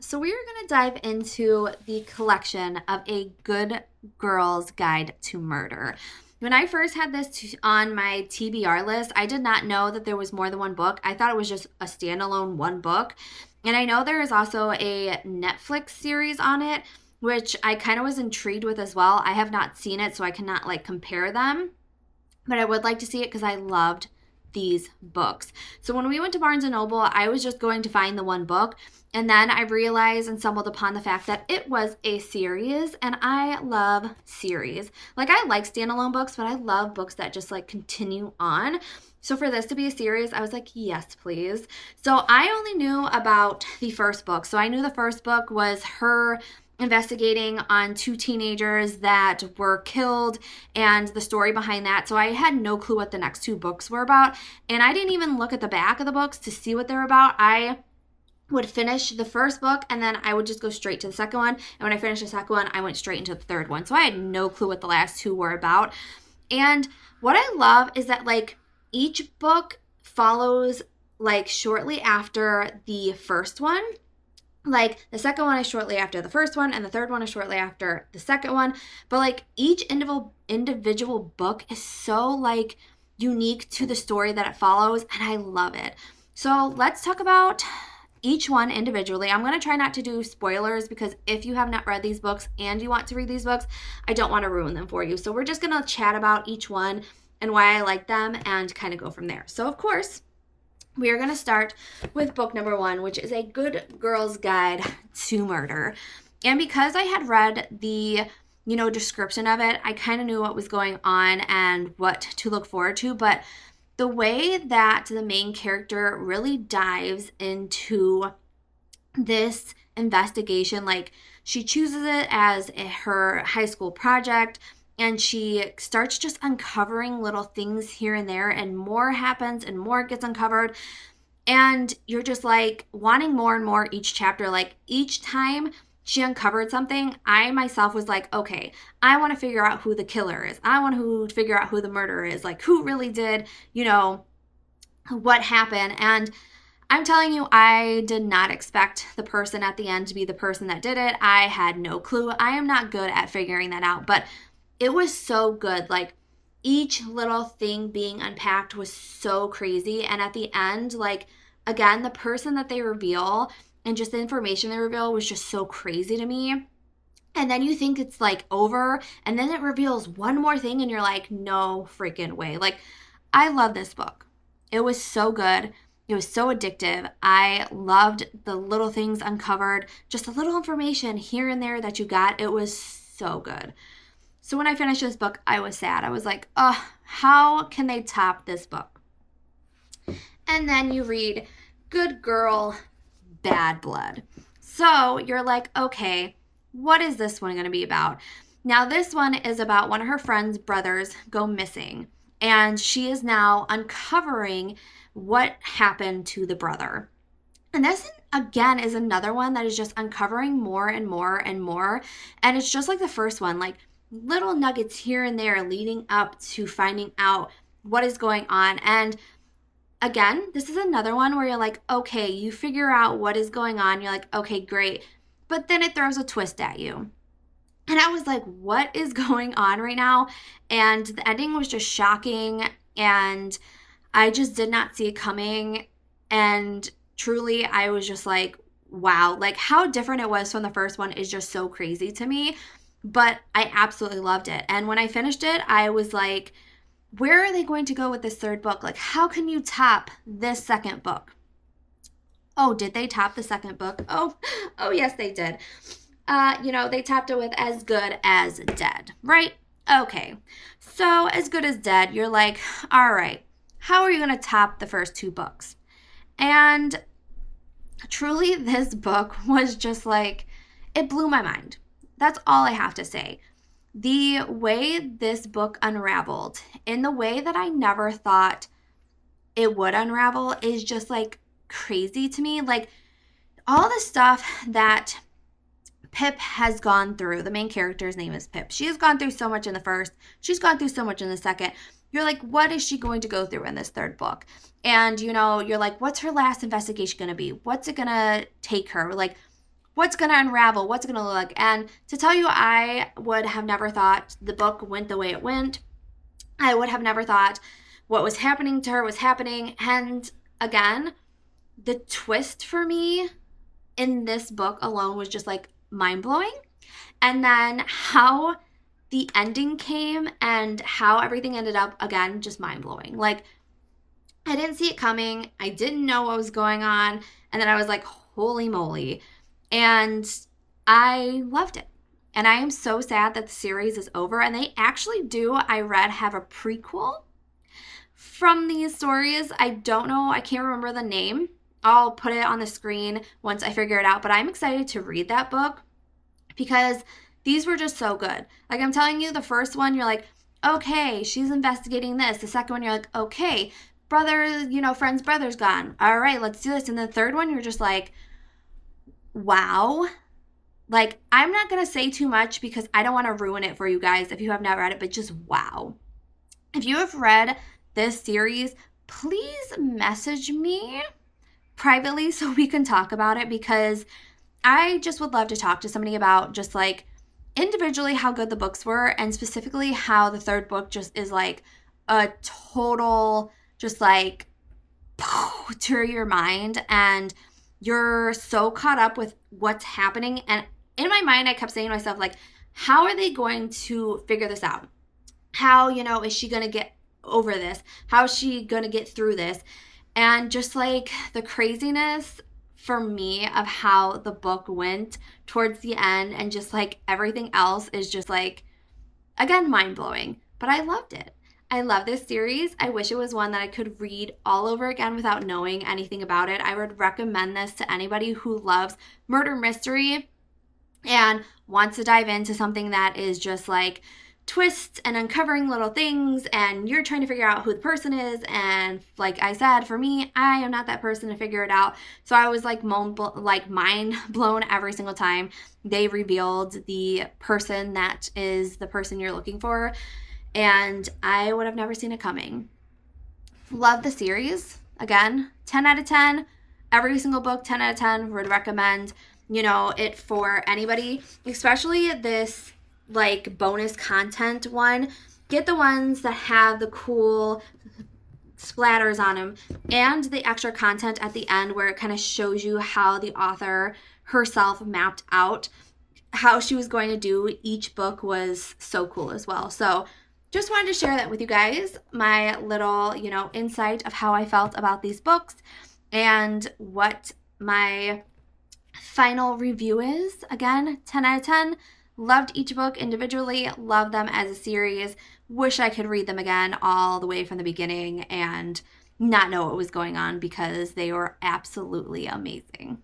So we are going to dive into the collection of A Good Girl's Guide to Murder. When I first had this on my TBR list, I did not know that there was more than one book. I thought it was just a standalone one book. And I know there is also a Netflix series on it, which I kind of was intrigued with as well. I have not seen it, so I cannot compare them, but I would like to see it because I loved these books. So when we went to Barnes and Noble, I was just going to find the one book, and then I realized and stumbled upon the fact that it was a series, and I love series. I like standalone books, but I love books that just continue on. So for this to be a series, I was like, yes, please. So I only knew about the first book. So I knew the first book was her investigating on two teenagers that were killed and the story behind that. So I had no clue what the next two books were about. And I didn't even look at the back of the books to see what they're about. I would finish the first book and then I would just go straight to the second one. And when I finished the second one, I went straight into the third one. So I had no clue what the last two were about. And what I love is that each book follows shortly after the first one. The second one is shortly after the first one, and the third one is shortly after the second one. But each individual book is so unique to the story that it follows, and I love it. So let's talk about each one individually. I'm going to try not to do spoilers because if you have not read these books and you want to read these books, I don't want to ruin them for you. So we're just going to chat about each one and why I like them and kind of go from there. So of course, we are going to start with book number 1, which is A Good Girl's Guide to Murder. And because I had read the, description of it, I kind of knew what was going on and what to look forward to. But the way that the main character really dives into this investigation, she chooses it as her high school project, and she starts just uncovering little things here and there, and more happens and more gets uncovered. And you're just wanting more and more each chapter. Each time she uncovered something, I myself was okay, I want to figure out who the killer is. I want to figure out who the murderer is. Who really did, what happened. And I'm telling you, I did not expect the person at the end to be the person that did it. I had no clue. I am not good at figuring that out, but it was so good. Each little thing being unpacked was so crazy. And at the end, again, the person that they reveal and just the information they reveal was just so crazy to me. And then you think it's over, and then it reveals one more thing and you're like, no freaking way. I love this book. It was so good. It was so addictive. I loved the little things uncovered, just a little information here and there that you got. It was so good. So when I finished this book, I was sad. I was like, oh, how can they top this book? And then you read Good Girl, Bad Blood. So you're like, okay, what is this one going to be about? Now, this one is about one of her friend's brothers go missing, and she is now uncovering what happened to the brother. And this, again, is another one that is just uncovering more and more and more. And it's just like the first one, little nuggets here and there leading up to finding out what is going on. And again, this is another one where you're okay, you figure out what is going on. You're okay, great. But then it throws a twist at you. And I was what is going on right now? And the ending was just shocking. And I just did not see it coming. And truly, I was just wow, how different it was from the first one is just so crazy to me. But I absolutely loved it. And when I finished it, I was where are they going to go with this third book? How can you top this second book? Oh, did they top the second book? Oh, yes, they did. They topped it with As Good as Dead, right? Okay. So As Good as Dead, you're all right, how are you going to top the first two books? And truly, this book was just it blew my mind. That's all I have to say. The way this book unraveled in the way that I never thought it would unravel is just crazy to me. All the stuff that Pip has gone through, the main character's name is Pip. She has gone through so much in the first. She's gone through so much in the second. You're what is she going to go through in this third book? And, you're what's her last investigation going to be? What's it going to take her? what's going to unravel, what's going to look. And to tell you, I would have never thought the book went the way it went. I would have never thought what was happening to her was happening. And again, the twist for me in this book alone was just like mind-blowing. And then how the ending came and how everything ended up, again, just mind-blowing. Like, I didn't see it coming. I didn't know what was going on. And then I was like, holy moly. And I loved it. And I am so sad that the series is over. And they actually do, I read, have a prequel from these stories. I don't know. I can't remember the name. I'll put it on the screen once I figure it out. But I'm excited to read that book because these were just so good. Like, I'm telling you, the first one, you're like, okay, she's investigating this. The second one, you're like, okay, brother, friend's brother's gone. All right, let's do this. And the third one, you're just like, wow. Like, I'm not going to say too much because I don't want to ruin it for you guys if you have not read it, but just wow. If you have read this series, please message me privately so we can talk about it, because I just would love to talk to somebody about just like individually how good the books were, and specifically how the third book just is like a total just like to your mind, and you're so caught up with what's happening. And in my mind, I kept saying to myself, like, how are they going to figure this out? How, is she going to get over this? How is she going to get through this? And just like the craziness for me of how the book went towards the end, and just like everything else is just like, again, mind-blowing. But I loved it. I love this series. I wish it was one that I could read all over again without knowing anything about it. I would recommend this to anybody who loves murder mystery and wants to dive into something that is just like twists and uncovering little things, and you're trying to figure out who the person is. And like I said, for me, I am not that person to figure it out. So I was like mind blown every single time they revealed the person that is the person you're looking for. And I would have never seen it coming. Love the series. Again, 10 out of 10. Every single book, 10 out of 10. Would recommend, it for anybody, especially this like bonus content one. Get the ones that have the cool splatters on them and the extra content at the end where it kind of shows you how the author herself mapped out how she was going to do each book. Was so cool as well. So just wanted to share that with you guys, my little, insight of how I felt about these books and what my final review is. Again, 10 out of 10. Loved each book individually, loved them as a series. Wish I could read them again all the way from the beginning and not know what was going on, because they were absolutely amazing.